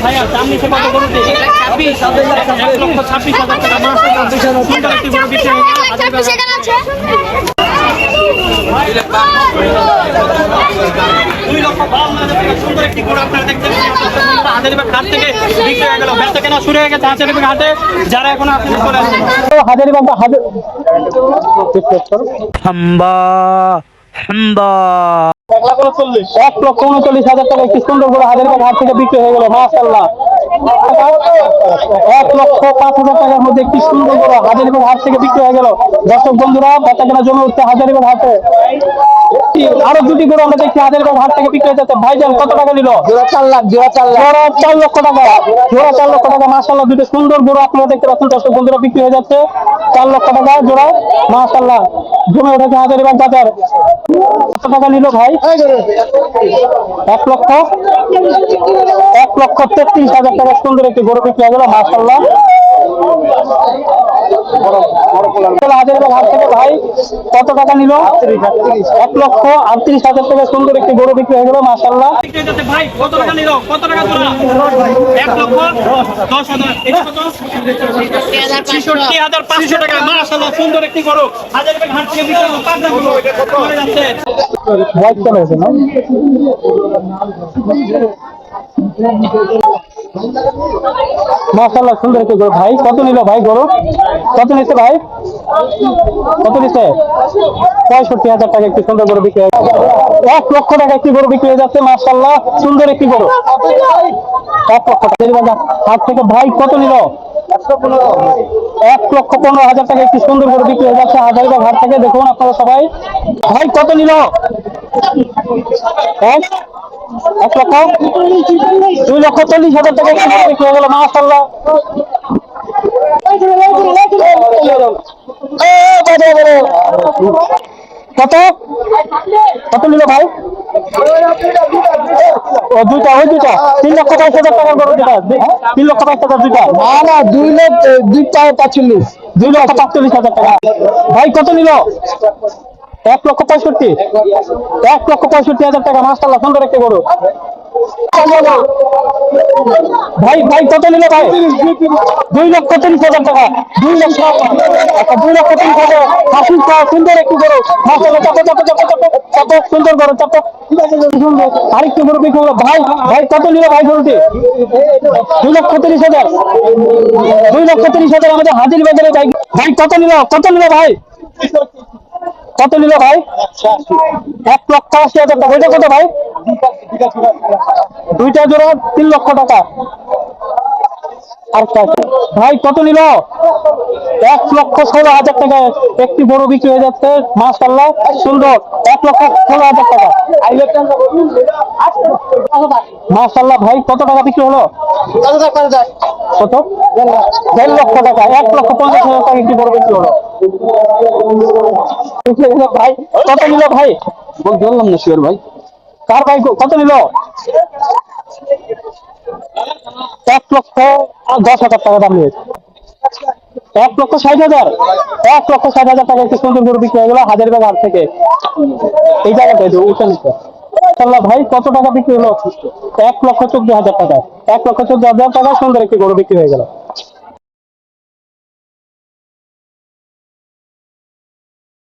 ভাইয়া দাম নিচে কত গরুতে? 1,26,000 টাকা। মাশাআল্লাহ সুন্দর একটি গরু বিক্রি হয়ে গেল। 1,26,000 এখানে আছে। 2,52,000 টাকা সুন্দর একটি গরু আপনারা দেখছেন। হাজারীবাগ হাট থেকে বিক্রি হয়ে গেল। বেচা কেনা শুরু হয়ে গেছে হাজারীবাগ হাটে। যারা এখন আপনাদের চলে আসছেন হাজারীবাগ হাম্বা হাম্বা 1,39,000 টাকা একটি সুন্দর গরু হাজারীবাগ হাট থেকে বিক্রি হয়ে গেল। মাশাআল্লাহ 1,05,000 টাকার মধ্যে একটি সুন্দর গরু হাজারীবাগ হাট থেকে বিক্রি হয়ে গেল। দর্শক বন্ধুরা বেচা কেনা জমে উঠছে হাজারীবাগ হাটে। আরো দুটি গরু আমরা দেখছি হাজারীবাগ হাট থেকে বিক্রি হয়ে যাচ্ছে। ভাইজান কত টাকা নিল? জোড়া 4 লাখ, জোড়া 4 লাখ, জোড়া 4 লক্ষ টাকা। জোড়া 4 লক্ষ টাকা। মাশাআল্লাহ দুটো সুন্দর গরু আপনারা দেখতে পাচ্ছেন। দর্শক বন্ধুরা বিক্রি হয়ে যাচ্ছে 4 লক্ষ টাকা জোড়া। মাশাআল্লাহ জমে উঠেছে হাজারীবাগ বাজার। কত টাকা নিল ভাই? 1,33,000 টাকা সুন্দর একটি গরু বিক্রি হয়ে গেল। মাশাআল্লাহ হাজারীবাগ হাট থেকে ভাই কত টাকা নিল? 1,38,000 টাকা সুন্দর একটি গরু বিক্রি হয়ে গেল। মাশাআল্লাহ ভাই কত টাকা নিল? কত টাকা জোড়া? 1,10,000। এটা কত? 66,500 টাকা। মাশাআল্লাহ সুন্দর একটি গরু হাজারীবাগ হাট থেকে বিক্রি হলো। পাঁচটা গরু চলে যাচ্ছে। হোয়াইট কালার আছে না? মাশাআল্লাহ সুন্দর একটি গরু। ভাই কত নিল ভাই গরু? কত নিচ্ছে ভাই? কত নিচ্ছে? 65,000 টাকা একটি সুন্দর গরু বিক্রি হয়ে 1 লক্ষ টাকা একটি গরু বিক্রি হয়ে যাচ্ছে। মাশাআল্লাহ সুন্দর একটি গরু 1 লক্ষ টাকা হাট থেকে ভাই কত নিল? 1,15,000 টাকা একটি সুন্দর গরু বিক্রি হয়ে যাচ্ছে হাজারীবাগ হাট থেকে। দেখুন আপনারা সবাই। ভাই কত নিল? 2,40,000 টাকা একটি গরু বিক্রি হয়ে গেল। মাশাআল্লাহ কত কত নিল ভাই? দুইটা ওই দুইটা 3,22,000 টাকার গরু দুটা। 3,22,000 দুইটা। না 2,45,000, 2,45,000 টাকা। ভাই কত নিল? 1,65,000, 1,65,000 টাকা। মাশাআল্লাহ সুন্দর একটি গরু। ভাই ভাই কত নিল ভাই? 2,30,000 টাকা। 2,30,000 সুন্দর একটি গরু। মাশাআল্লাহ চাপো চাপো চাপো চাপো চাপো সুন্দর গরু চাপো। আরেকটি গরু বিক্রি হলো। ভাই ভাই কত নিল ভাই গরুটি? 2,30,000, 2,30,000 আমাদের হাজির বাজারে ভাই। ভাই কত নিল? কত নিল ভাই? কত নিল ভাই? 1,80,000 টাকা। ওইটা কত ভাই? দুইটা জোড়া 3 লক্ষ টাকা। আচ্ছা ভাই কত নিল? 1,16,000 টাকা একটি গরু বিক্রি হয়ে যাচ্ছে। মাশাআল্লাহ সুন্দর 1,16,000 টাকা। মাশাআল্লাহ ভাই কত টাকা বিক্রি হলো? কত? 1.5 লক্ষ টাকা। 1,50,000 টাকা একটি গরু বিক্রি হলো। ভাই কত নিল ভাই? বললাম না শিওর ভাই। কার ভাই কত নিল? 1,10,000 টাকা দাম নিয়েছে। 1,60,000, 1,60,000 টাকা একটি সুন্দর গরু বিক্রি হয়ে গেল হাজারীবাগ হাট থেকে। এই জায়গাটাই তো উঠে নিচ্ছে। মাশাআল্লাহ ভাই কত টাকা বিক্রি হলো? 1,14,000 টাকা। 1,14,000 টাকা সুন্দর একটি গরু বিক্রি হয়ে গেল।